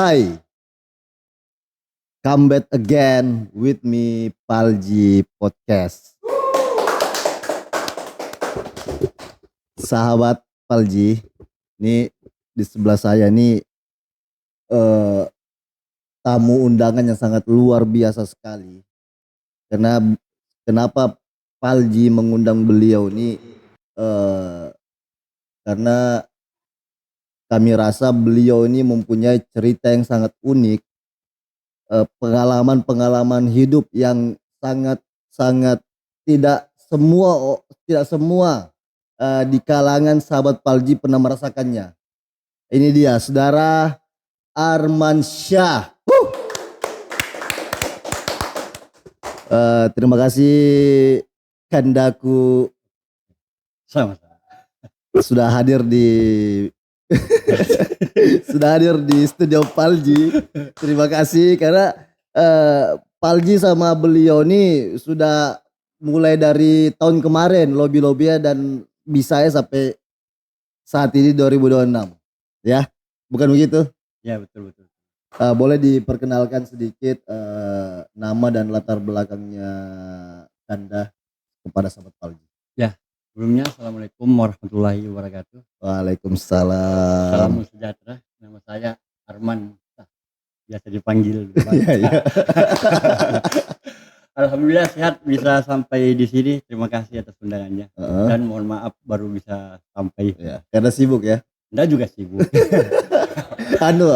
Hai, come back again with me Palji Podcast. Sahabat Palji, ini di sebelah saya nih eh, tamu undangan yang sangat luar biasa sekali. Karena kenapa Palji mengundang beliau ini? Karena kami rasa beliau ini mempunyai cerita yang sangat unik, pengalaman-pengalaman hidup yang sangat-sangat tidak semua di kalangan sahabat Palji pernah merasakannya. Ini dia, saudara Armansyah. Terima kasih Kandaku Sama-sama. sudah hadir di studio Palji. Terima kasih karena Palji sama beliau ini sudah mulai dari tahun kemarin lobby-lobbynya dan bisa ya sampai saat ini 2026. Ya, bukan begitu? Ya, betul. Boleh diperkenalkan sedikit nama dan latar belakangnya Anda kepada sahabat Palji. Ya, sebelumnya Assalamualaikum warahmatullahi wabarakatuh. Waalaikumsalam. Salam sejahtera. Nama saya Arman, biasa dipanggil. Iya. Alhamdulillah sehat bisa sampai di sini. Terima kasih atas undangannya. Dan mohon maaf baru bisa sampai. Ya, karena sibuk ya. Enggak juga sibuk.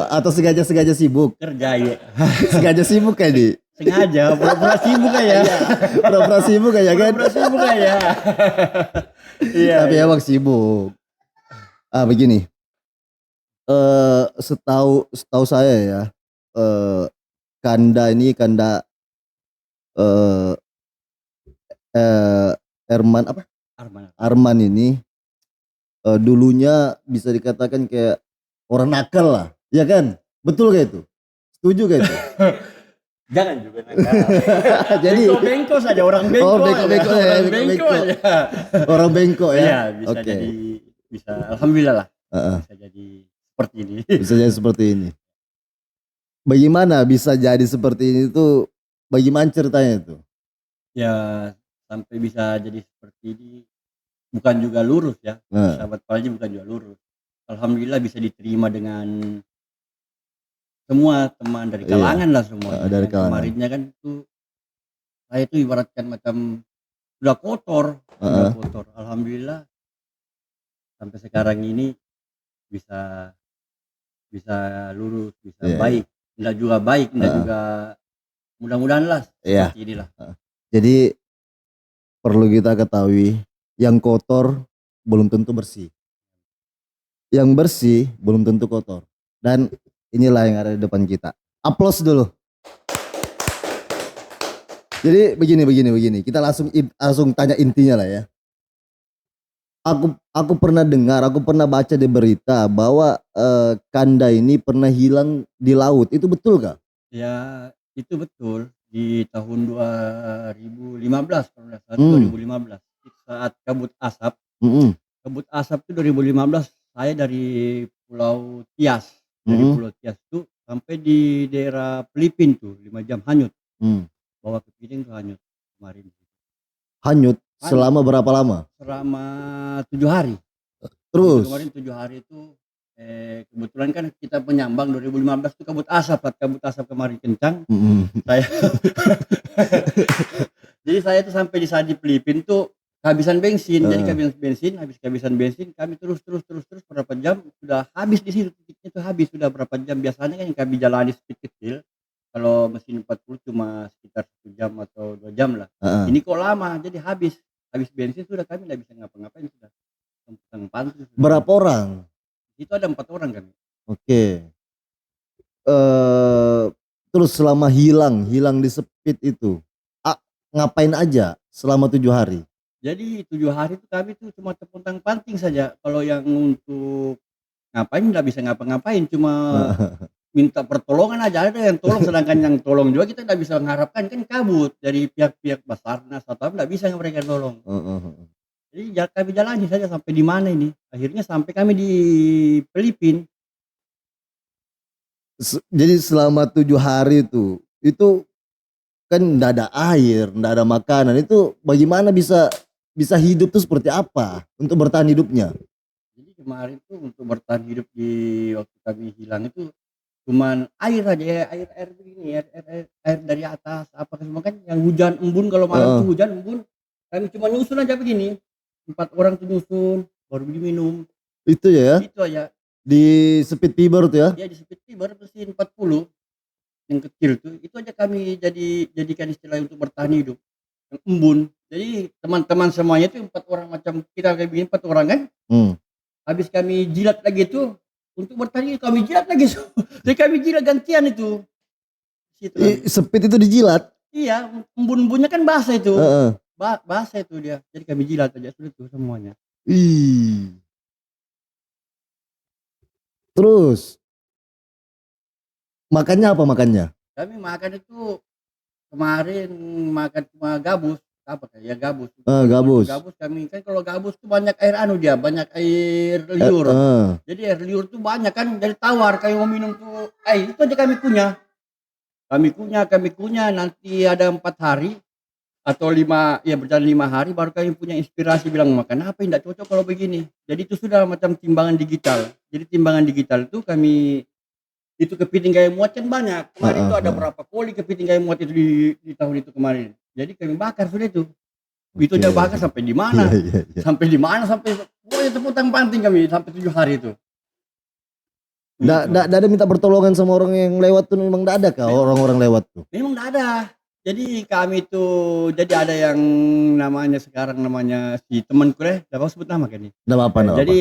Atau sengaja sibuk. Kerja ya. Sengaja sibuk kayak di. Sengaja pura-pura sibuk ya. Pura-pura sibuk ya kan? Pura-pura sibuk ya. Iya. Tapi emang sibuk. Begini. Setahu saya ya, Kanda Arman ini dulunya bisa dikatakan kayak orang nakal lah, ya kan? Betul kayak itu? Setuju kayak itu? Jangan juga nakal. Jadi bengko saja orang bengko. Oh, bengko aja. Orang bengko ya. Iya, bisa jadi bisa alhamdulillah lah. Bisa jadi seperti ini. Bisa jadi seperti ini. Bagaimana bisa jadi seperti ini tuh? Bagaimana ceritanya itu? Ya, sampai bisa jadi seperti ini bukan juga lurus ya. Sahabat Palji bukan juga lurus. Alhamdulillah bisa diterima dengan semua teman dari kalangan lah semua. Dari kalangan. Kemarinnya kan tuh saya tuh ibaratkan macam udah kotor. Alhamdulillah sampai sekarang ini bisa lurus, bisa baik. Enggak juga baik, enggak juga mudah-mudahan lah seperti inilah. Jadi perlu kita ketahui, yang kotor belum tentu bersih. Yang bersih belum tentu kotor. Dan inilah yang ada di depan kita. Aplaus dulu. Jadi begini. Kita langsung tanya intinya lah ya. Aku pernah dengar, aku pernah baca di berita bahwa Kanda ini pernah hilang di laut. Itu betul gak? Ya, itu betul. Di tahun 2015 kalau nggak salah, 2015 saat kabut asap. Kabut asap itu 2015 saya dari Pulau Tias. Dari Pulau Tias itu sampai di daerah Pelipin tuh 5 jam hanyut. Bawa ke piring tuh hanyut kemarin. Hanyut selama berapa lama? Selama 7 hari. Terus? Kemarin 7 hari itu kebetulan kan kita penyambang 2015 itu kabut asap kemarin kencang. Saya jadi saya tuh sampai di saat di Pelipin tuh kehabisan bensin. Jadi kehabisan bensin kami terus berapa jam sudah habis di situ, titiknya tuh habis sudah berapa jam. Biasanya kan yang kami jalani speed kecil kalau mesin 40 cuma sekitar 1 jam atau 2 jam lah. Ini kok lama, jadi habis bensin sudah kami nggak bisa ngapa-ngapain sudah. Berapa orang? Itu ada 4 orang kami. Oke. Terus selama hilang di speed itu ngapain aja selama 7 hari? Jadi 7 hari itu kami tuh cuma terpontang-panting saja. Kalau yang untuk ngapain nggak bisa ngapa-ngapain, cuma minta pertolongan aja. Ada yang tolong, sedangkan yang tolong juga kita nggak bisa mengharapkan, kan kabut dari pihak-pihak Basarnas atau apa, nggak bisa mereka tolong. Jadi kami jalani saja sampai di mana ini. Akhirnya sampai kami di Pelipin. Jadi selama 7 hari itu kan nggak ada air, nggak ada makanan. Itu bagaimana bisa bisa hidup tuh seperti apa untuk bertahan hidupnya? Jadi kemarin tuh untuk bertahan hidup di waktu kami hilang itu cuman air aja ya, air begini, air dari atas apa semua kan yang hujan embun kalau malam Heeh. tuh hujan embun, kami cuma nyusun aja begini, 4 orang tuh nyusun, baru diminum, Itu ya, itu aja. di Speed Fiber tuh ya? Dia di Seperti baru mesin 40 yang kecil tuh, itu aja kami jadikan istilah untuk bertahan hidup, yang embun. Jadi teman-teman semuanya tuh 4 orang macam kita kayak begini 4 orang kan, Hmm. habis kami jilat lagi tuh, untuk bertahan hidup kami jilat lagi jadi kami jilat gantian itu, situ kami. Speed itu dijilat? Iya, embun-embunnya kan basah itu, Heeh. basah itu dia, jadi kami jilat aja sudah tuh semuanya. Ih. Terus makannya apa makannya? Kami makan itu kemarin makan cuma gabus, apa kayak gabus, Gabus. gabus kami kan kalau gabus tuh banyak air anu dia, banyak air Eh, liur. eh. Jadi air liur tuh banyak kan, jadi tawar kayak mau minum tuh, itu aja kami kunyah. Kami kunyah nanti ada 4 hari atau 5 ya berjalan 5 hari baru kami punya inspirasi bilang makan apa yang enggak cocok kalau begini. Jadi itu sudah macam timbangan digital. Jadi timbangan digital itu kami itu kepiting kayak muat kan banyak. Kemarin Heeh, itu ada heeh. berapa koli kepiting kayak muat itu di tahun itu kemarin. Jadi kami bakar sudah itu. Itu Oke. aja bakar sampai di mana? Iya, iya, iya. Sampai di mana? Sampai pokoknya terputang-panting kami sampai 7 hari itu. Itu. Nggak ada minta pertolongan sama orang yang lewat tuh, memang nggak ada kah orang-orang lewat tuh? Memang enggak ada. Jadi kami itu jadi ada yang namanya sekarang namanya si temanku deh, enggak mau sebut nama kan nih. Nggak apa-apa, nggak apa-apa. Jadi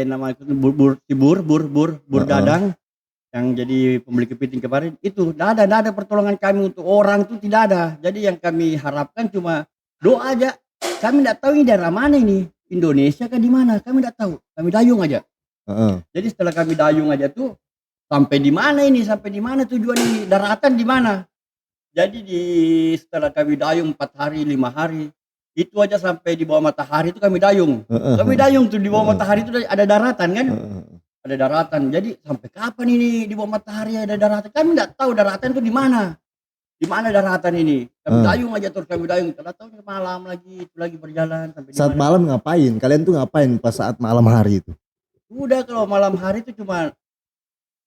nama itu Bur Heeh. Dadang yang jadi pembeli kepiting kemarin itu enggak ada pertolongan kami untuk orang itu tidak ada. Jadi yang kami harapkan cuma doa aja. Kami enggak tahu ini daerah mana ini, Indonesia kah di mana, kami enggak tahu. Kami dayung aja. Heeh. Jadi setelah kami dayung aja tuh sampai di mana ini, sampai di mana tujuan ini, daratan di mana. Jadi setelah kami dayung 4 hari, 5 hari, itu aja sampai di bawah matahari itu kami dayung. Heeh, Kami heeh. dayung tuh di bawah Heeh. matahari itu ada daratan kan? Heeh. Ada daratan. Jadi sampai kapan ini di bawah matahari ada daratan? Kami enggak tahu daratan itu di mana. Di mana daratan ini? Kami dayung aja terus kami dayung. Tidak tahu malam lagi itu lagi berjalan sampai di Saat mana. malam ngapain? Kalian tuh ngapain pas saat malam hari itu? Udah kalau malam hari itu cuma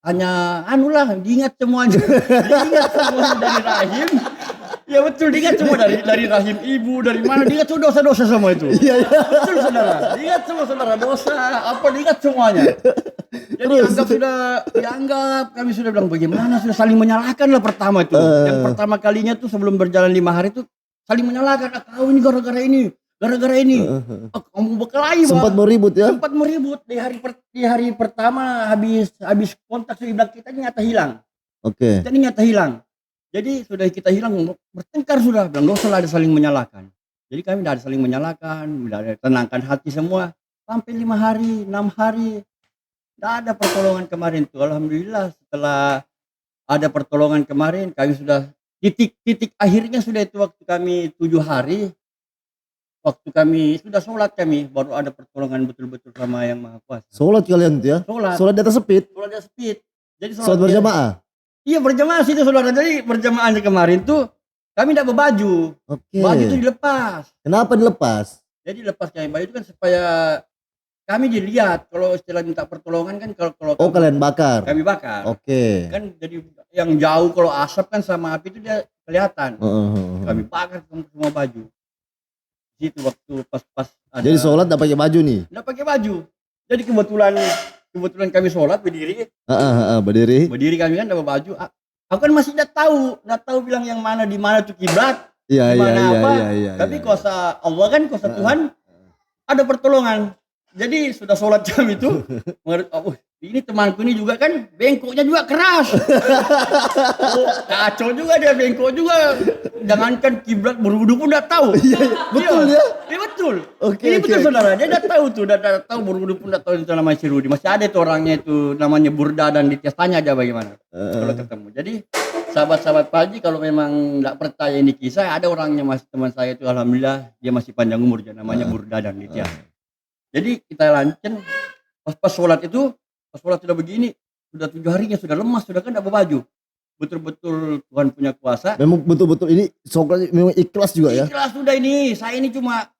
hanya anulah diingat semuanya. Diingat semua dari rahim. Ya betul, diingat semua dari rahim ibu, dari mana, diingat semua dosa-dosa semua itu. Iya, iya. Betul saudara, diingat semua saudara dosa, apa diingat semuanya. Jadi dianggap kami sudah bilang bagaimana sudah saling menyalahkan lah pertama itu. Yang pertama kalinya tuh sebelum berjalan 5 hari tuh saling menyalahkan, kau ini gara-gara ini, gara-gara ini. Kamu berkelahi Sempat mau ribut ya? Sempat mau ribut di hari pertama habis kontak sudah bilang kita ini nyata hilang. Oke. Kita ini nyata hilang. Jadi sudah kita hilang bertengkar sudah bilang dosa lah ada saling menyalahkan. Jadi kami tidak ada saling menyalahkan, tidak ada tenangkan hati semua sampai 5 hari, 6 hari. Tidak ada pertolongan kemarin tuh. Alhamdulillah setelah ada pertolongan kemarin kami sudah titik akhirnya sudah itu waktu kami 7 hari. Waktu kami sudah sholat kami baru ada pertolongan betul-betul sama yang Maha Kuasa. Sholat kalian tuh ya? Sholat. Sholat di atas Speed? Sholat di Speed. Jadi Sholat berjamaah? Iya berjamaah sih itu saudara. Jadi berjamaahnya kemarin tuh kami tidak berbaju. Oke. Baju itu dilepas. Kenapa dilepas? Jadi lepas kayak baju itu kan supaya kami dilihat kalau istilah minta pertolongan kan kalau Oh, kalian bakar? kami bakar. Oke. Kan jadi yang jauh kalau asap kan sama api itu dia kelihatan. Heeh. Kami bakar semua baju. Situ waktu pas ada. Jadi sholat nggak pakai baju nih? Nggak pakai baju. Jadi kebetulan kami sholat berdiri. Berdiri. Kami kan dapat baju. Aku kan masih nggak tahu bilang yang mana di mana tuh kiblat. Iya. Tapi kuasa Allah kan kuasa Tuhan ada pertolongan. Jadi sudah sholat jam itu, ini temanku ini juga kan bengkoknya juga keras. Kacau juga dia bengkok juga. Jangankan kiblat berwudu pun udah tahu. Iya, betul ya? Iya betul. Oke, Ini betul oke. saudara, dia udah tahu tuh, udah tahu berwudu pun udah tahu itu namanya si Rudi. Masih ada tuh orangnya itu namanya Burda dan Ditya, tanya aja bagaimana kalau ketemu. Jadi sahabat-sahabat Paji kalau memang nggak percaya ini kisah, ada orangnya masih teman saya itu alhamdulillah dia masih panjang umur dia namanya Burda dan Ditya. Jadi kita lancen pas sholat itu, pas sholat sudah begini, sudah 7 harinya, sudah lemas, sudah kan enggak berbaju. Betul-betul Tuhan punya kuasa. Memang betul-betul ini Sokrates memang ikhlas juga ya. Ikhlas sudah ini, saya ini cuma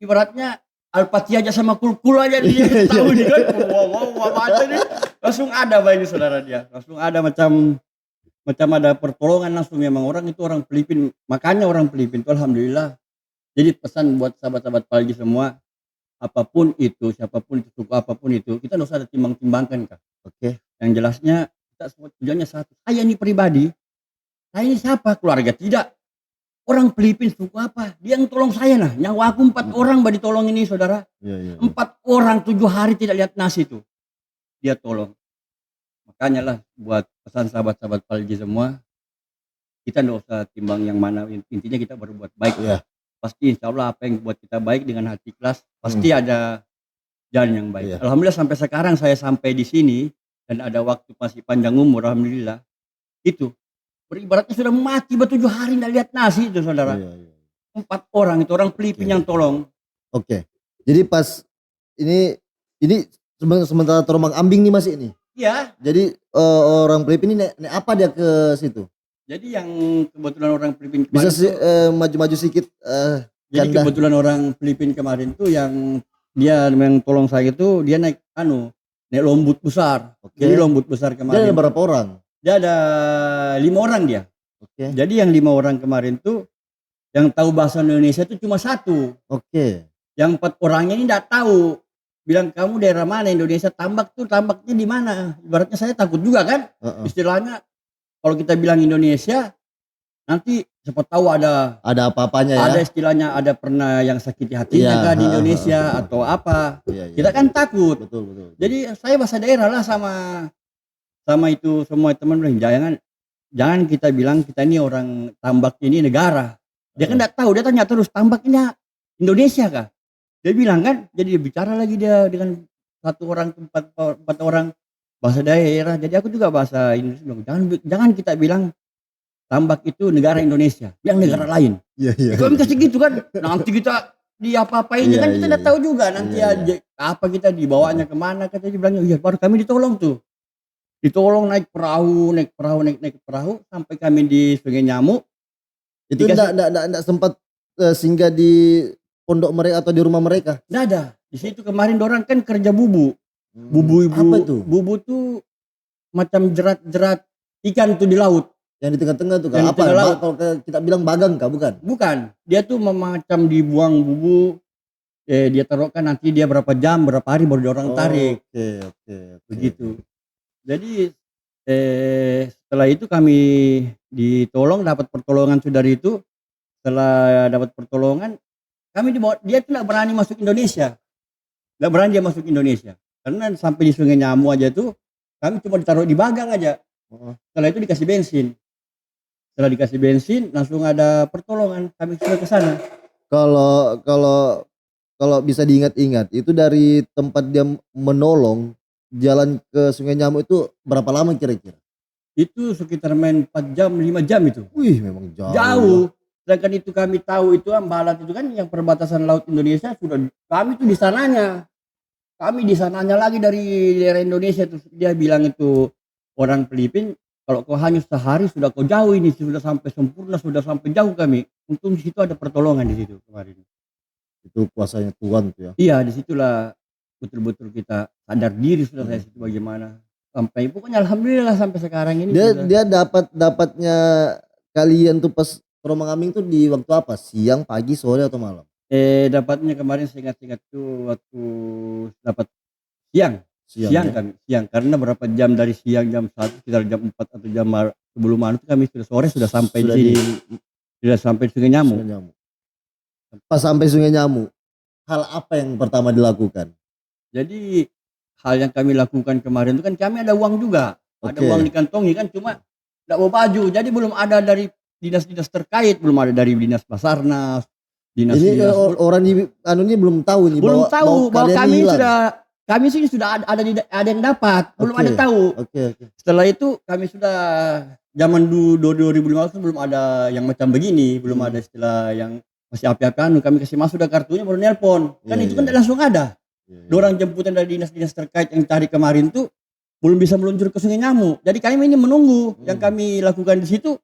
ibaratnya Al-Fatihah aja sama kul-kul aja dia Iya, tahu iya, nih kan. Wow, baca nih. Langsung ada Pak ini saudara dia. Langsung ada macam ada pertolongan langsung, memang orang itu orang Filipin. Makanya orang Filipin itu alhamdulillah. Jadi pesan buat sahabat-sahabat Palji semua, apapun itu, siapapun itu, suku apapun itu, kita enggak usah ada timbang-timbangkan Kak. Oke. Yang jelasnya kita semua tujuannya satu. Saya ini pribadi, saya ini siapa? Keluarga tidak. Orang Filipin suku apa? Dia yang tolong saya nah. Nyawa aku 4 orang mbak ditolong ini saudara. Iya. 4 orang 7 hari tidak lihat nasi itu. Dia tolong. Makanya lah buat pesan sahabat-sahabat Palji semua, kita enggak usah timbang yang mana, intinya kita berbuat baik. Iya. Pasti insya Allah apa yang buat kita baik dengan hati ikhlas, pasti ada jalan yang baik. Iya. Alhamdulillah sampai sekarang saya sampai di sini dan ada waktu masih panjang umur alhamdulillah. Itu beribaratnya sudah mati 7 hari enggak lihat nasi itu saudara. Iya. 4 orang itu orang Filipin yang tolong. Oke. Jadi pas ini sementara terombang ambing nih masih ini. Iya. Jadi orang Filipin ini naik apa dia ke situ? Jadi yang kebetulan orang Filipin kemarin Bisa maju-maju sedikit. jadi Ganda. kebetulan orang Filipin kemarin tuh yang dia yang tolong saya itu dia naik naik lombut besar. Oke. Jadi lombut besar Dia kemarin. ada berapa orang? Dia ada 5 orang dia. Oke. Jadi yang 5 orang kemarin tuh yang tahu bahasa Indonesia itu cuma 1. Oke. Yang 4 orangnya ini enggak tahu. Bilang kamu daerah mana Indonesia, tambaknya di mana? Ibaratnya saya takut juga kan. Istilahnya kalau kita bilang Indonesia nanti siapa tahu ada apa-apanya ya. ada istilahnya ada pernah yang sakiti hatinya Iya, kah di Indonesia atau apa. Iya. Kita kan takut. Betul. Jadi saya bahasa daerah lah sama itu semua teman bilang jangan kita bilang kita ini orang Tambak ini negara. Dia kan enggak tahu, dia tanya terus Tambak ini Indonesia kah? Dia bilang kan, jadi dia bicara lagi dia dengan 1 orang 4 orang bahasa daerah. Jadi aku juga bahasa Indonesia bilang, jangan kita bilang Tambak itu negara Indonesia, yang negara lain. Iya. Kalau kasih gitu kan, nanti kita diapa-apainnya kan kita enggak tahu juga nanti apa kita dibawanya kemana. Kata dia bilangnya, iya baru kami ditolong tuh. Ditolong naik perahu sampai kami di Sungai Nyamuk. Itu enggak sempat singgah di pondok mereka atau di rumah mereka? Enggak ada. Di situ kemarin dorang kan kerja bubu. Bubu ibu. Apa itu? Bubu tuh macam jerat-jerat ikan tuh di laut. Yang di tengah-tengah tuh Yang di apa? tengah laut. Kalau kita bilang bagang kah? Bukan. Bukan. Dia tuh macam dibuang bubu. Dia taruhkan nanti dia berapa jam, berapa hari baru orang tarik. Oke. Begitu. Jadi setelah itu kami ditolong, dapat pertolongan dari itu. Setelah dapat pertolongan, kami dibawa, dia tuh enggak berani masuk Indonesia. Enggak berani dia masuk Indonesia. Karena sampai di Sungai Nyamu aja tuh kami cuma ditaruh di bagang aja. Setelah itu dikasih bensin. Setelah dikasih bensin langsung ada pertolongan, kami sudah ke sana. Kalau bisa diingat-ingat, itu dari tempat dia menolong jalan ke Sungai Nyamu itu berapa lama kira-kira? Itu sekitar main 4 jam, 5 jam itu. Wih, memang jauh. Jauh. Sedangkan itu kami tahu itu Ambalat itu kan yang perbatasan laut Indonesia, sudah kami tuh di sananya. Kami di sananya lagi dari daerah Indonesia, terus dia bilang itu orang Filipin, kalau kau hanya sehari sudah kau jauh ini, sudah sampai sempurna, sudah sampai jauh kami. Untung di situ ada pertolongan di situ kemarin. Itu kuasanya Tuhan tuh ya. Iya, disitulah betul-betul kita sadar diri sudah saya situ bagaimana. Sampai pokoknya alhamdulillah sampai sekarang ini. Dia dapatnya kalian tuh pas terombang ambing tuh di waktu apa? Siang, pagi, sore atau malam? Dapatnya kemarin seingat-ingat tuh waktu dapat siang kami karena berapa jam dari siang jam 1 sekitar jam 4 atau jam sebelum itu kami sudah sore sudah sampai di sini. Sudah sampai Sungai Nyamu. Pas sampai Sungai Nyamu, hal apa yang pertama dilakukan? Jadi hal yang kami lakukan kemarin itu kan kami ada uang juga. Ada uang dikantongi kan, cuma enggak bawa baju. Jadi belum ada dari dinas-dinas terkait, belum ada dari dinas Basarnas, ini orang di ini belum tahu nih. Belum tahu bahwa kami sini sudah ada yang dapat, belum ada tahu. Oke. Setelah itu kami sudah zaman 2015 belum ada yang macam begini, belum ada istilah yang masih api-apian, kami kasih masuk udah kartunya baru nelpon. Kan itu kan langsung ada. Dorang jemputan dari dinas-dinas terkait yang cari kemarin tuh belum bisa meluncur ke sungai nyamuk. Jadi kami ini menunggu. Yang kami lakukan di situ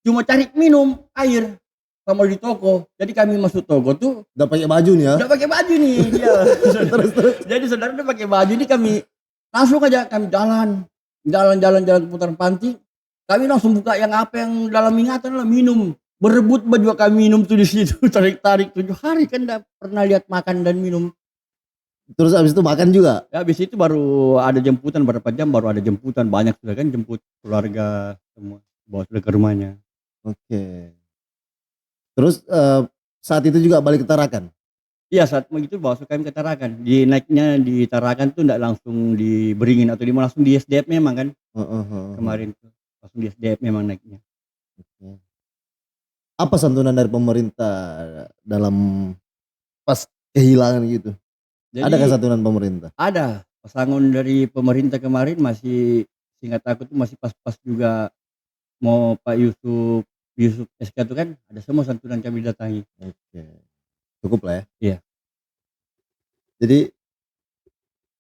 cuma cari minum air sama di toko. Jadi kami masuk toko tuh Udah pakai baju nih ya. udah pakai baju nih dia. Terus. Jadi saudara udah pakai baju ini, kami langsung aja kami jalan putaran panti. Kami langsung buka yang apa yang dalam ingatan lah, minum. Berebut baju kami minum tuh di situ. Tarik 7 hari kan enggak pernah lihat makan dan minum. Terus abis itu makan juga. Ya habis itu baru ada jemputan, berapa jam baru ada jemputan, banyak sudah kan jemput keluarga semua, bawa sudah ke rumahnya. Oke. Terus saat itu juga balik ke Tarakan. Iya saat begitu bawa kami ke Tarakan. Di naiknya di Tarakan tuh enggak langsung di Beringin atau di mana, langsung di SDF memang kan. Kemarin tuh langsung di SDF memang naiknya. Oke. Apa santunan dari pemerintah dalam pas kehilangan gitu? Jadi, Adakah santunan pemerintah? ada pesangon dari pemerintah kemarin, masih singkat aku tuh masih pas-pas juga mau Pak Yusuf SK itu kan, ada semua santunan kami datangi. Oke. Cukup lah ya. Iya. Jadi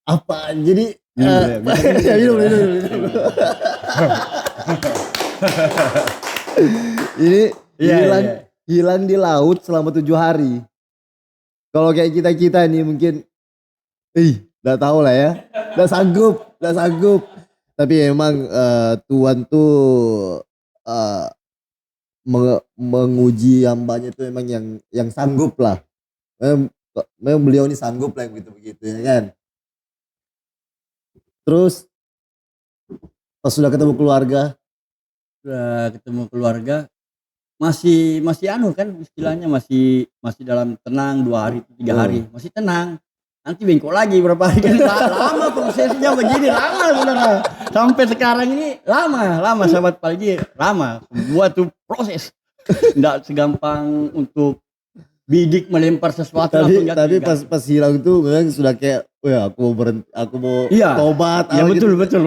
apa? Jadi Minum. ini Iya. hilang di laut selama 7 hari. Kalau kayak kita nih mungkin nggak tahu lah ya. Nggak sanggup. Tapi emang Tuhan tuh menguji hambanya tuh emang yang sanggup lah. Memang beliau ini sanggup lah begitu ya kan. Terus pas sudah ketemu keluarga, masih anu kan istilahnya, masih dalam tenang, 2 hari 3 hari masih tenang. Nanti bengkok lagi berapa hari kan. Lama prosesnya begini, lama saudara. Sampai sekarang ini lama sahabat Palji, lama. Semua tuh proses. Enggak segampang untuk bidik melempar sesuatu langsung jatuh. tapi pas hilang tuh memang sudah kayak, wah aku mau tobat. Iya gitu. betul.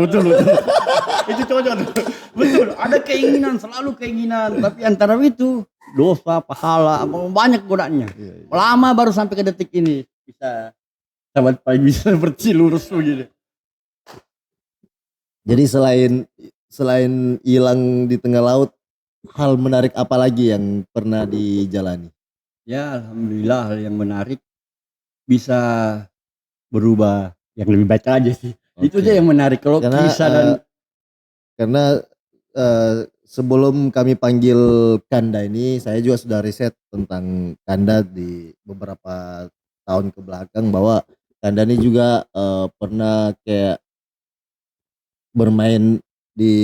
Itu cocok tuh. Betul, ada keinginan, selalu keinginan, tapi antara itu dosa, pahala, banyak godaannya. Iya. Lama baru sampai ke detik ini bisa sahabat Palji bisa seperti lurus begini. Jadi selain hilang di tengah laut, hal menarik apa lagi yang pernah dijalani? Ya alhamdulillah, hal yang menarik bisa berubah yang lebih baik aja sih. Itu aja yang menarik kalau kisah dan karena sebelum kami panggil Kanda ini, saya juga sudah riset tentang Kanda di beberapa tahun ke belakang, bahwa Kanda ini juga pernah kayak bermain di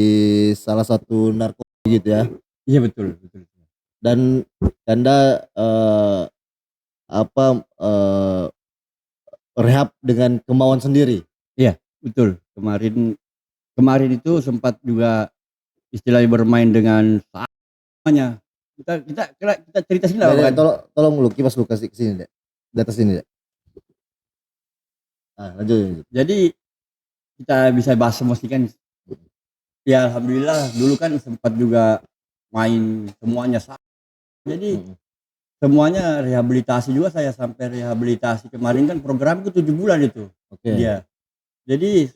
salah satu narkoba gitu ya. Iya betul. Dan Kanda rehab dengan kemauan sendiri. Iya betul. Kemarin itu sempat juga istilahnya bermain dengan semuanya. Kita cerita sini lah. Tolong lu kipas lu kasih kesini deh, di atas sini deh. Lanjut. Jadi kita bisa bahas semua sih kan. Ya alhamdulillah dulu kan sempat juga main semuanya. Jadi semuanya rehabilitasi juga, saya sampai rehabilitasi kemarin kan programku 7 bulan itu. Oke. Dia. Jadi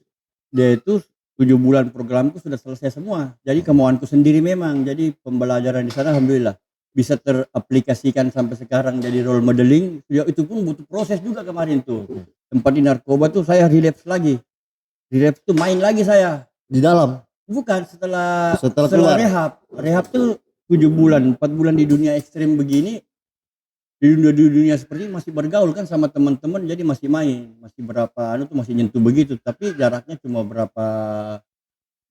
dia itu 7 bulan programku sudah selesai semua. Jadi kemauanku sendiri memang. Jadi pembelajaran di sana alhamdulillah bisa teraplikasikan sampai sekarang jadi role modeling. Ya itu pun butuh proses juga kemarin tuh. Tempat di narkoba tuh saya relapse lagi. Relapse tuh main lagi saya. Di dalam? Bukan, setelah keluar. Rehab tuh 7 bulan, 4 bulan di dunia ekstrim begini. Di dunia seperti ini masih bergaul kan sama teman-teman, jadi masih main, masih berapa masih nyentuh begitu, tapi jaraknya cuma berapa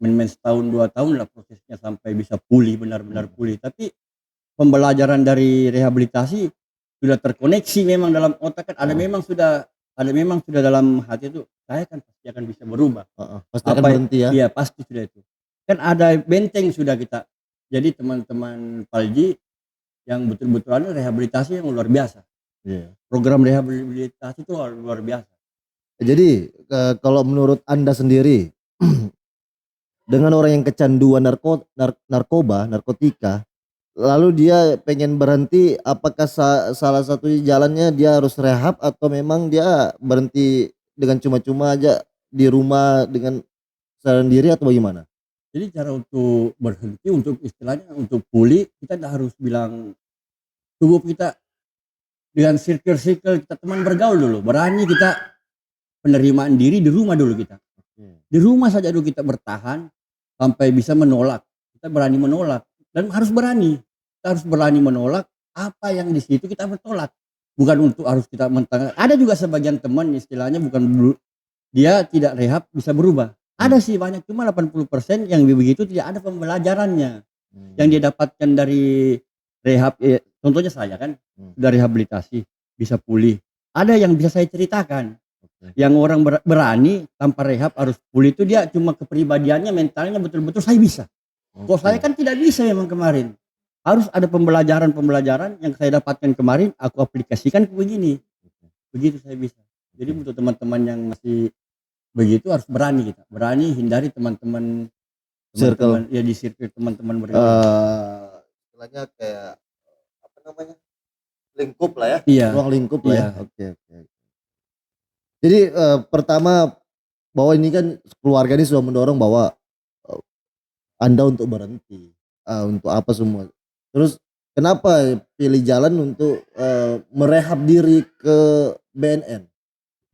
main setahun 2 tahun lah prosesnya sampai bisa pulih, benar-benar pulih. Tapi pembelajaran dari rehabilitasi sudah terkoneksi memang dalam otak kan, ada memang sudah dalam hati itu, saya kan pasti akan bisa berubah. Pasti akan berhenti ya? Iya pasti sudah itu. Kan ada benteng sudah kita. Jadi teman-teman Palji yang betul-betul rehabilitasi yang luar biasa. Yeah. Program rehabilitasi itu luar biasa. Jadi kalau menurut Anda sendiri, dengan orang yang kecanduan narkotika, lalu dia pengen berhenti, apakah salah satu jalannya dia harus rehab, atau memang dia berhenti dengan cuma-cuma aja di rumah dengan kesadaran diri atau bagaimana? Jadi cara untuk berhenti, untuk istilahnya untuk pulih, kita nggak harus bilang tubuh kita dengan circle-circle kita teman bergaul dulu, berani kita penerimaan diri di rumah dulu kita. Di rumah saja dulu kita bertahan sampai bisa menolak. Kita berani menolak dan harus berani. Kita harus berani menolak apa yang di situ kita bertolak. Bukan untuk harus kita mentang. Ada juga sebagian teman istilahnya dia tidak rehab bisa berubah. Ada sih banyak, cuma 80% yang begitu tidak ada pembelajarannya. Yang dia dapatkan dari rehab, contohnya saya kan dari rehabilitasi bisa pulih. Ada yang bisa saya ceritakan. Yang orang berani tanpa rehab harus pulih itu dia cuma kepribadiannya, mentalnya betul-betul saya bisa. Kok saya kan tidak bisa memang kemarin. Harus ada pembelajaran yang saya dapatkan kemarin aku aplikasikan ke begini. Begitu saya bisa. Jadi untuk teman-teman yang masih begitu harus berani kita. Berani hindari teman-teman Circle. ya di circle teman-teman berbeda. Istilahnya kayak apa namanya? Lingkup lah ya. Iya. Ruang lingkup lah Iya. ya. Oke. Jadi pertama bahwa ini kan keluarga ini sudah mendorong bahwa Anda untuk berhenti, untuk apa semua. Terus kenapa pilih jalan untuk merehab diri ke BNN?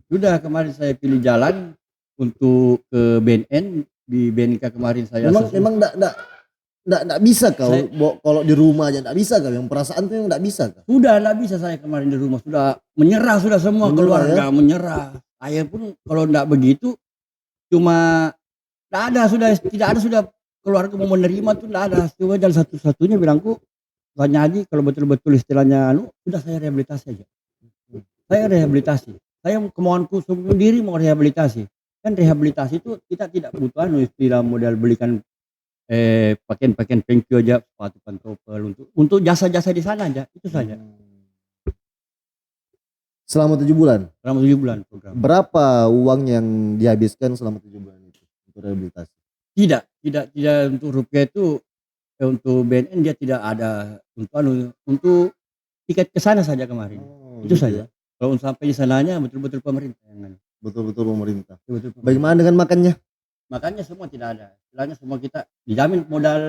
Sudah kemarin saya pilih jalan untuk ke BNN, di BNK kemarin saya Memang enggak bisa kau kalau di rumah aja enggak bisa kau, yang perasaan tuh enggak bisa kau. Sudah enggak bisa saya kemarin di rumah, sudah menyerah sudah semua keluarga ya? Menyerah. Saya pun kalau enggak begitu cuma enggak ada, sudah tidak ada, sudah keluarga mau menerima tuh enggak ada. Cuma jalan satu-satunya bilangku, Tanya Haji kalau betul-betul istilahnya sudah saya rehabilitasi aja. Saya rehabilitasi. Saya kemauanku sendiri mau rehabilitasi. Kan rehabilitasi itu kita tidak butuh istilah modal belikan pakaian-pakaian thank you aja, sepatu pantopel untuk jasa-jasa di sana aja, itu saja. Selama 7 bulan? Selama 7 bulan program. Berapa uang yang dihabiskan selama 7 bulan itu untuk rehabilitasi? Tidak untuk rupiah itu untuk BNN dia tidak ada untuk tiket ke sana saja kemarin. Itu gitu saja. Ya? Kalau sampai di sananya betul-betul pemerintah yang betul-betul pemerintah. Betul-betul pemerintah. Bagaimana dengan makannya? Makannya semua tidak ada. Istilahnya semua kita dijamin modal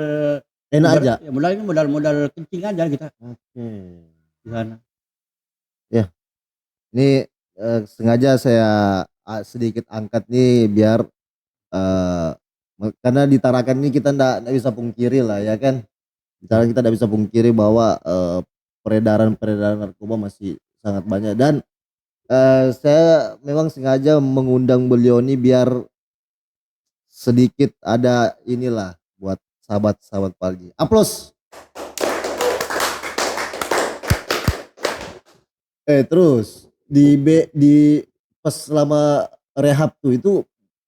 enak aja. Ya, modal kencing aja kita. Oke. Di sana. Ya. Ini sengaja saya sedikit angkat nih biar karena di Tarakan ini kita enggak bisa pungkiri lah ya kan. Kita enggak bisa pungkiri bahwa peredaran narkoba masih sangat banyak dan saya memang sengaja mengundang beliau ini biar sedikit ada inilah buat sahabat-sahabat Palji. Aplaus. Terus di pas selama rehab tuh itu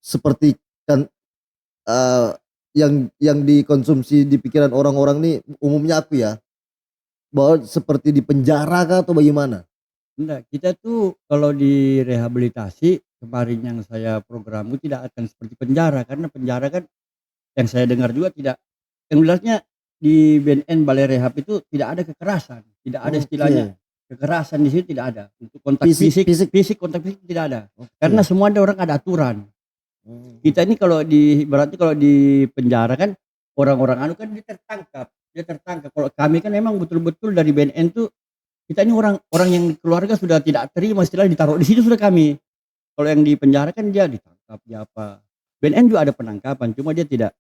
seperti kan yang dikonsumsi di pikiran orang-orang nih umumnya aku ya, bahwa seperti di penjara kah atau bagaimana? Enggak, kita tuh kalau di rehabilitasi kemarin yang saya programu tidak akan seperti penjara, karena penjara kan yang saya dengar juga tidak, yang jelasnya di BNN Balai Rehab itu tidak ada kekerasan, tidak ada istilahnya kekerasan di situ, tidak ada. Untuk kontak fisik kontak fisik tidak ada. Karena semua ada orang ada aturan. Kita ini berarti kalau di penjara kan orang-orang kan dia tertangkap. Kalau kami kan memang betul-betul dari BNN tuh kita ini orang yang keluarga sudah tidak terima istilah ditaruh di situ sudah kami. Kalau yang di penjara kan dia ditangkap, dia apa. BNN juga ada penangkapan, cuma dia tidak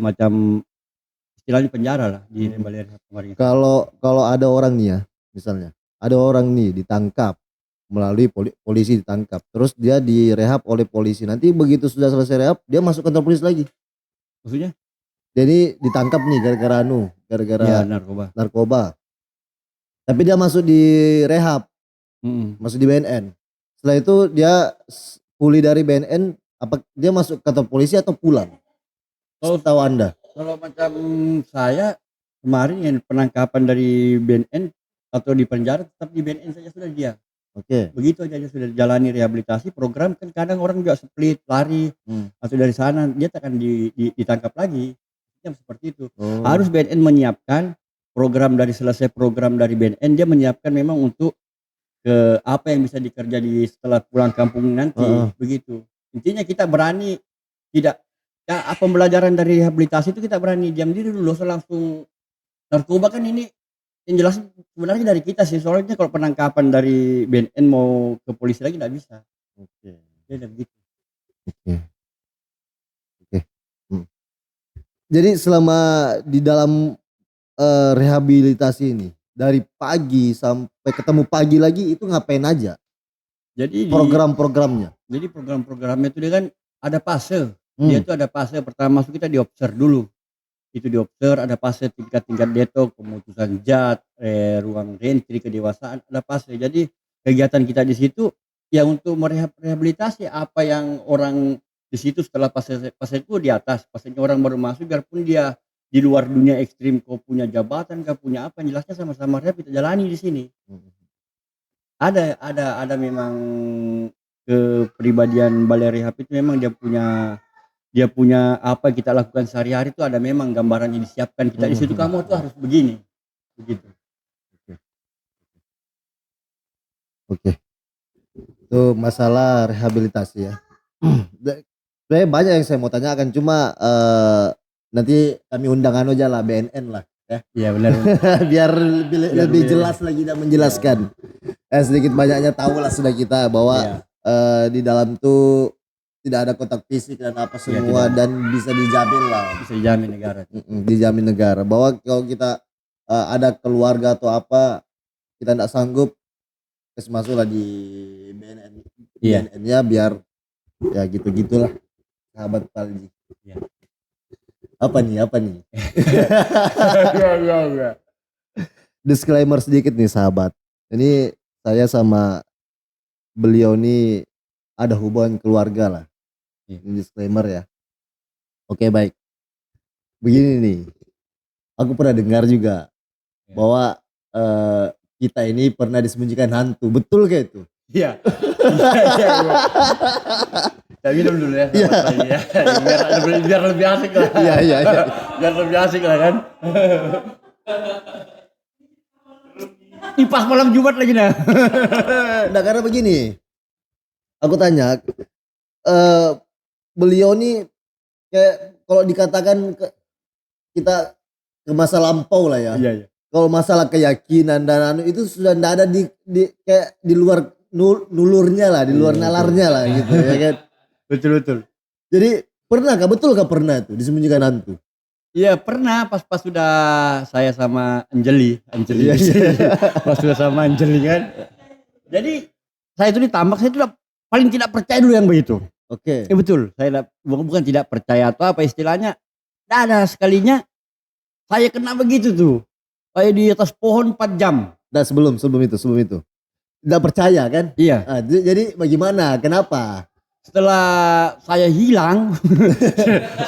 macam istilahnya penjara lah di Balai Rehab kemarin. Kalau ada orang nih ya, misalnya ada orang nih ditangkap melalui polisi ditangkap, terus dia direhab oleh polisi. Nanti begitu sudah selesai rehab, dia masuk kantor polisi lagi. Maksudnya? Jadi ditangkap nih gara-gara ya, narkoba. Tapi dia masuk di rehab, masuk di BNN. Setelah itu dia pulih dari BNN, apa dia masuk kantor polisi atau pulang? Kalau tahu Anda? Kalau macam saya kemarin yang penangkapan dari BNN atau di penjara tetap di BNN saja sudah dia. Oke. Begitu aja sudah jalani rehabilitasi program, kan kadang orang juga split lari atau dari sana dia akan ditangkap lagi. Yang seperti itu. Harus BNN menyiapkan program dari selesai program dari BNN, dia menyiapkan memang untuk ke apa yang bisa dikerja di setelah pulang kampung nanti. Begitu. Intinya kita berani tidak Ya pembelajaran dari rehabilitasi itu kita berani diam diri dulu, langsung narkoba kan ini yang jelas sebenarnya dari kita sih, soalnya kalau penangkapan dari BNN mau ke polisi lagi nggak bisa. Oke. Dia udah begitu. Oke. Oke. Jadi selama di dalam rehabilitasi ini dari pagi sampai ketemu pagi lagi itu ngapain aja Jadi program-programnya? jadi program-programnya itu dia kan ada fase. Dia Hmm. tuh ada fase pertama masuk kita diobserv dulu. Itu diobserv, ada fase tingkat-tingkat detok, pemutusan zat, ruang rentri, kedewasaan, ada fase. Jadi kegiatan kita di situ ya untuk merehabilitasi apa yang orang di situ setelah fase itu di atas, fasenya orang baru masuk biarpun dia di luar dunia ekstrim, kau punya jabatan, kau punya apa, yang jelasnya sama-sama rehab kita jalani di sini. Ada memang kepribadian balai rehab itu memang dia punya apa yang kita lakukan sehari-hari itu ada memang gambarannya disiapkan kita di situ, kamu tuh harus begini, begitu. Oke. Itu masalah rehabilitasi ya. Sebenarnya banyak yang saya mau tanyakan cuma nanti kami undang aja lah BNN lah ya. Iya benar. Biar lebih jelas lagi dan menjelaskan. Sedikit banyaknya tahu lah sudah kita bahwa di dalam tuh tidak ada kontak fisik dan apa semua dan bisa dijamin lah. Bisa dijamin negara. Dijamin negara bahwa kalau kita ada keluarga atau apa kita tidak sanggup masuklah di BNN. BNN-nya biar ya gitu-gitulah sahabat Palji. Iya. Apa nih? Iya. Disclaimer sedikit nih sahabat. Ini saya sama beliau nih ada hubungan keluarga lah. Ini disclaimer ya. Oke baik. Begini nih. Aku pernah dengar juga bahwa kita ini pernah disembunyikan hantu. Betul kayak itu? Iya. Kita minum dulu ya. Biar lebih asik lah. Iya. Biar lebih asik lah kan. Ini pas malam Jumat lagi nah. Nah karena begini, aku tanya, beliau nih kayak kalau dikatakan kita ke masa lampau lah ya. Iya. Kalau masalah keyakinan dan itu sudah tidak ada di kayak di luar nulurnya lah, di luar nalarnya lah gitu ya kan. Betul. Jadi betul kah pernah itu disembunyikan hantu? Iya pernah pas sudah saya sama Anjeli. Iya. Pas sudah sama Anjeli kan. Jadi saya itu ditambak, saya itu paling tidak percaya dulu yang begitu. Oke. Ya betul, saya bukan tidak percaya atau apa istilahnya. Tidak ada sekalinya saya kena begitu tuh. Kayak di atas pohon 4 jam. Nah sebelum itu. Tidak percaya kan? Iya. Nah, jadi bagaimana? Kenapa? Setelah saya hilang,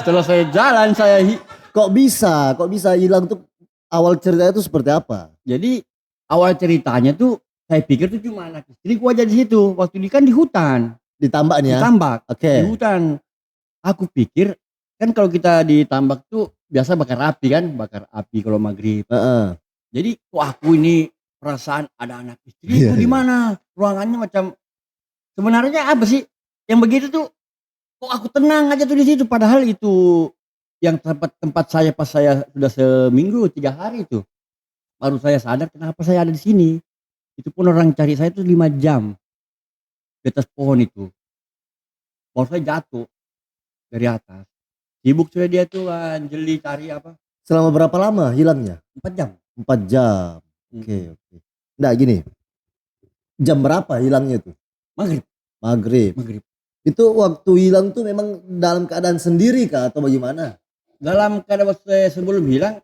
setelah saya jalan, Kok bisa hilang tuh awal ceritanya tuh seperti apa? Jadi awal ceritanya tuh saya pikir tuh cuma anak istriku aja di situ. Waktu ini kan di hutan. Ditambak nih ya? Ditambak. Oke. Di hutan. Aku pikir kan kalau kita ditambak tuh biasa bakar api kalau maghrib. Jadi kok aku ini perasaan ada anak istriku di mana? Ruangannya macam sebenarnya apa sih? Yang begitu tuh kok aku tenang aja tuh di situ, padahal itu yang tempat saya pas saya sudah seminggu 3 hari itu. Baru saya sadar kenapa saya ada di sini. Itu pun orang cari saya tuh 5 jam di atas pohon itu. Baru saya jatuh dari atas. Sibuk sudah dia tuh Anjeli cari apa. Selama berapa lama hilangnya? 4 jam. 4 jam. Oke. Nah gini. Jam berapa hilangnya tuh? Maghrib. Itu waktu hilang tuh memang dalam keadaan sendiri kah atau bagaimana? Dalam keadaan sebelum hilang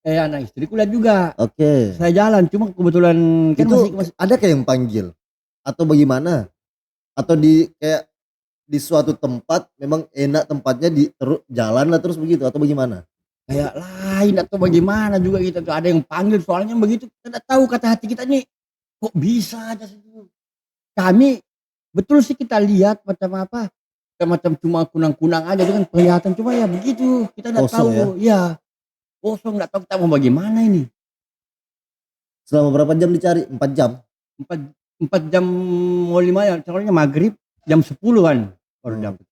anak istriku lihat juga. Oke. Saya jalan cuma kebetulan kan itu masih ada kayak yang panggil atau bagaimana? Atau di kayak di suatu tempat memang enak tempatnya jalan lah terus begitu atau bagaimana? Kayak lain atau bagaimana juga kita tuh ada yang panggil, soalnya begitu kita tidak tahu kata hati kita nih kok bisa aja situ. Kami betul sih kita lihat macam apa, macam cuma kunang-kunang aja dengan kelihatan, cuma ya begitu kita tidak tahu ya kosong, tidak tahu kita mau bagaimana ini. Selama berapa jam dicari? 4 jam? 4 jam mau 5 ya, soalnya maghrib jam 10 kan baru dapat.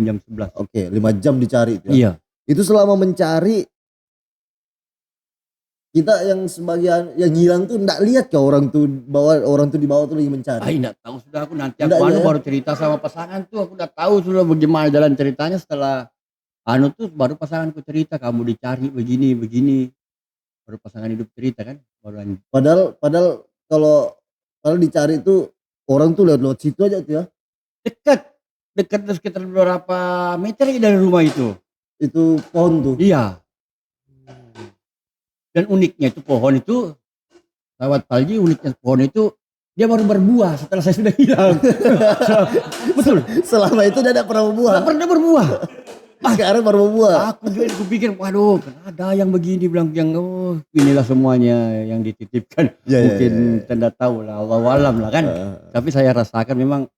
jam 11. Oke, 5 jam dicari itu ya. Iya. Itu selama mencari kita yang sebagian yang hilang tuh enggak lihat ke orang tuh bahwa orang tuh di bawah tuh lagi mencari. Enggak tahu sudah aku nanti Enggak aku ya? baru cerita sama pasangan tuh aku udah tahu sudah bagaimana jalan ceritanya setelah tuh baru pasanganku cerita kamu dicari begini begini. Baru pasangan hidup cerita kan baru lanjut. Padahal kalau dicari itu orang tuh lewat situ aja tuh ya. Dekat dekat sekitar beberapa meter aja dari rumah itu. Itu pohon tuh. Iya. Dan uniknya itu pohon itu, sahabat Palji, uniknya pohon itu dia baru berbuah setelah saya sudah hilang. Betul. Selama itu dia enggak pernah berbuah. Nggak pernah berbuah. Sekarang baru berbuah. Aku juga pikir, waduh, ada yang begini bilang yang oh inilah semuanya yang dititipkan. Ya, Mungkin tanda tahu lah, wawalam lah kan. Tapi saya rasakan memang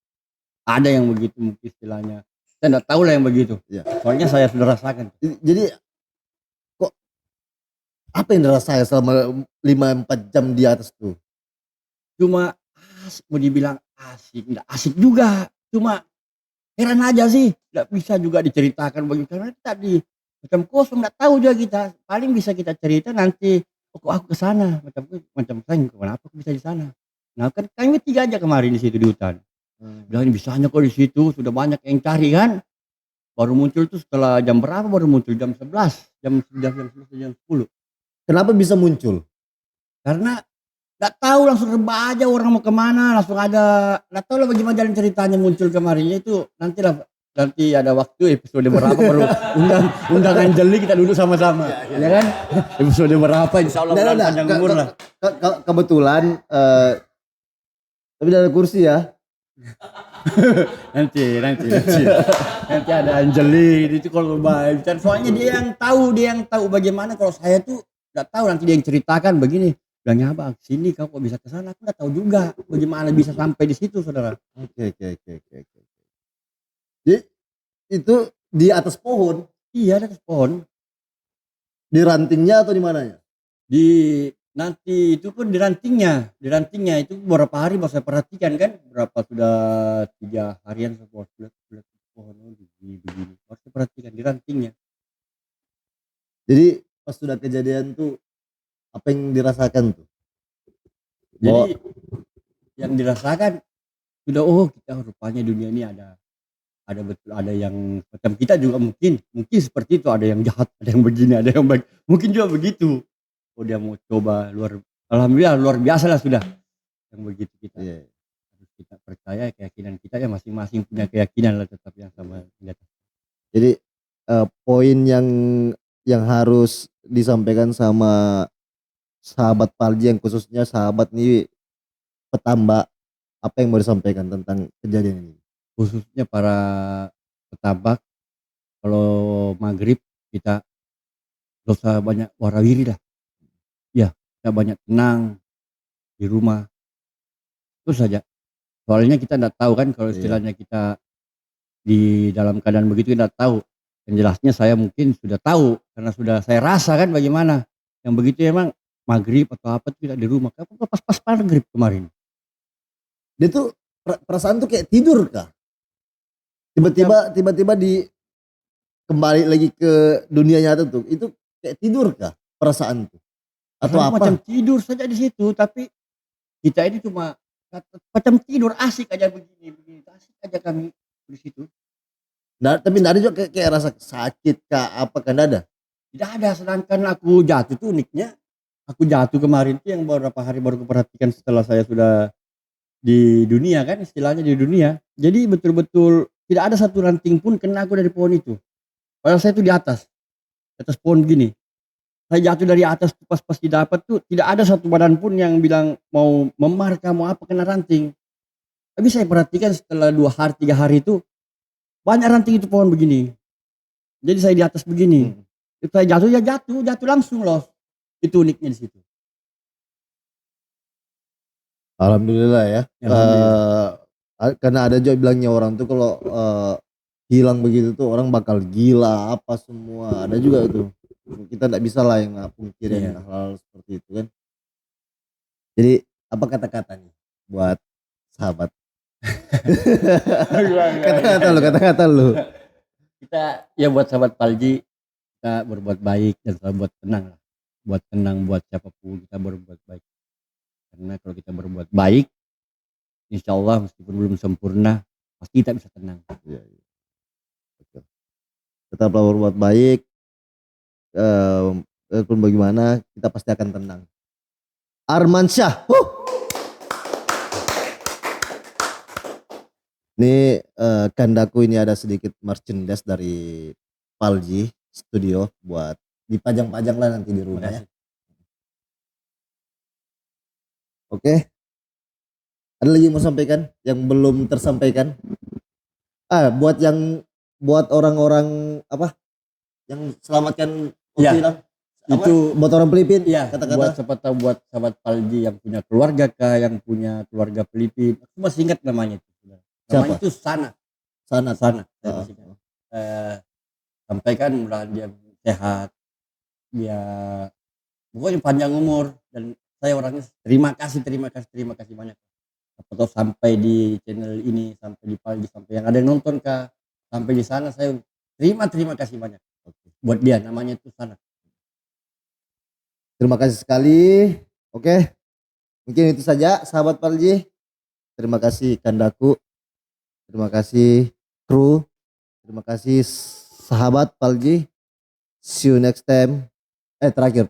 ada yang begitu mungkin istilahnya. Saya nggak tahu lah yang begitu. Ya. Soalnya saya sudah rasakan. Jadi kok apa yang dirasain selama 5-4 jam di atas tuh? Cuma asik, mau dibilang asik, nggak asik juga. Cuma heran aja sih, nggak bisa juga diceritakan begitu karena tadi macam kosong, nggak tahu juga kita. Paling bisa kita cerita nanti, oh kok aku ke sana, macam saya kenapa aku bisa di sana. Nah kan kami 3 aja kemarin di situ di hutan. Bilang bisanya kok di situ sudah banyak yang cari kan. Baru muncul tuh setelah jam berapa baru muncul jam 11, jam 11, jam 10. Kenapa bisa muncul? Karena nggak tahu langsung rebah aja orang mau kemana langsung ada nggak tahu lah bagaimana jalan ceritanya muncul kemarinnya itu nanti ada waktu episode berapa baru undangan jeli kita duduk sama-sama ya kan episode berapa insya Allah panjang umur lah. Kebetulan tapi ada kursi ya. nanti ada Anjeli itu kalau baik soalnya dia yang tahu bagaimana kalau saya tuh nggak tahu nanti dia yang ceritakan begini bilangnya abang sini kau kok bisa ke sana aku nggak tahu juga bagaimana bisa sampai di situ saudara. Oke. Jadi itu di atas pohon. Iya di atas pohon. Di rantingnya atau di mananya? Nanti itu pun di rantingnya itu beberapa hari baru saya perhatikan kan berapa sudah 3 harian saya lihat pohon begini harus saya perhatikan di rantingnya. Jadi pas sudah kejadian tuh apa yang dirasakan tuh? Jadi yang dirasakan sudah kita rupanya dunia ini ada betul ada yang macam kita juga mungkin seperti itu ada yang jahat ada yang begini ada yang baik mungkin juga begitu. Dia mau coba alhamdulillah luar biasa lah sudah yang begitu kita. Harus kita percaya keyakinan kita ya masing-masing punya keyakinan lah tetap yang sama. Jadi poin yang harus disampaikan sama sahabat Palji yang khususnya sahabat nih petambak apa yang mau disampaikan tentang kejadian ini? Khususnya para petambak kalau maghrib kita gak usah banyak warawiri dah. Ya kita banyak tenang di rumah terus saja. Soalnya kita tidak tahu kan kalau istilahnya kita di dalam keadaan begitu kita tahu. Yang jelasnya saya mungkin sudah tahu karena sudah saya rasa kan bagaimana yang begitu emang maghrib atau apa tidak di rumah. Pas maghrib kemarin. Dia tuh perasaan tuh kayak tidur kah? Tiba-tiba kembali lagi ke dunia nyata tuh. Itu kayak tidur kah perasaan tuh? Atau apa? Macam tidur saja di situ tapi kita ini cuma macam tidur asik aja begini asik aja kami di situ. Nah, tapi enggak ada juga kayak rasa sakit kah apa kan ada? Tidak ada sedangkan aku jatuh tuh uniknya. Aku jatuh kemarin tuh yang beberapa hari baru kuperhatikan setelah saya sudah di dunia kan istilahnya di dunia. Jadi betul-betul tidak ada satu ranting pun kena aku dari pohon itu. Padahal saya tuh di atas pohon begini. Saya jatuh dari atas pas didapat tuh tidak ada satu badan pun yang bilang mau memar kamu apa kena ranting. Tapi saya perhatikan setelah 2 hari 3 hari itu banyak ranting itu pohon begini. Jadi saya di atas begini. Itu saya jatuh langsung loh. Itu uniknya di situ. Alhamdulillah ya. Karena ada juga bilangnya orang tuh kalau hilang begitu tuh orang bakal gila apa semua. Ada juga itu. Kita tidak bisa lah yang pungkirin hal seperti itu kan. Jadi apa kata-katanya buat sahabat? Kata-kata lu. Kita ya buat sahabat Palji, kita berbuat baik dan selalu buat tenang lah. Buat tenang buat siapapun kita berbuat baik. Karena kalau kita berbuat baik, insya Allah meskipun belum sempurna, pasti kita bisa tenang. Iya, iya. Betul. Tetaplah berbuat baik. Walaupun bagaimana kita pasti akan tenang. Arman Syah. Ini kandaku ini ada sedikit merchandise dari Palji Studio buat dipajang-pajang lah nanti di rumah ya. Oke. Ada lagi yang mau sampaikan yang belum tersampaikan? Buat orang-orang apa? Yang selamatkan Ya, hilang. itu Buat orang Filipin. ya Kata-kata. buat siapa tahu buat sahabat Palji yang punya keluarga kah, yang punya keluarga Filipin. Aku masih ingat namanya itu. Namanya Siapa? itu Sana. Sana. Saya masih ingat. Sampaikan mudah dia sehat, dia pokoknya panjang umur dan saya orangnya terima kasih banyak. Atau sampai di channel ini, sampai di Palji, sampai yang ada yang nonton kah, sampai di sana saya terima kasih banyak. Buat dia namanya itu Sana. Terima kasih sekali. Oke. Mungkin itu saja sahabat Palji. Terima kasih kandaku. Terima kasih kru. Terima kasih sahabat Palji. See you next time. Terakhir.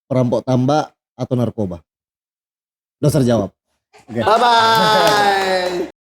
Perampok tambak atau narkoba? Dasar jawab. Oke. Bye bye.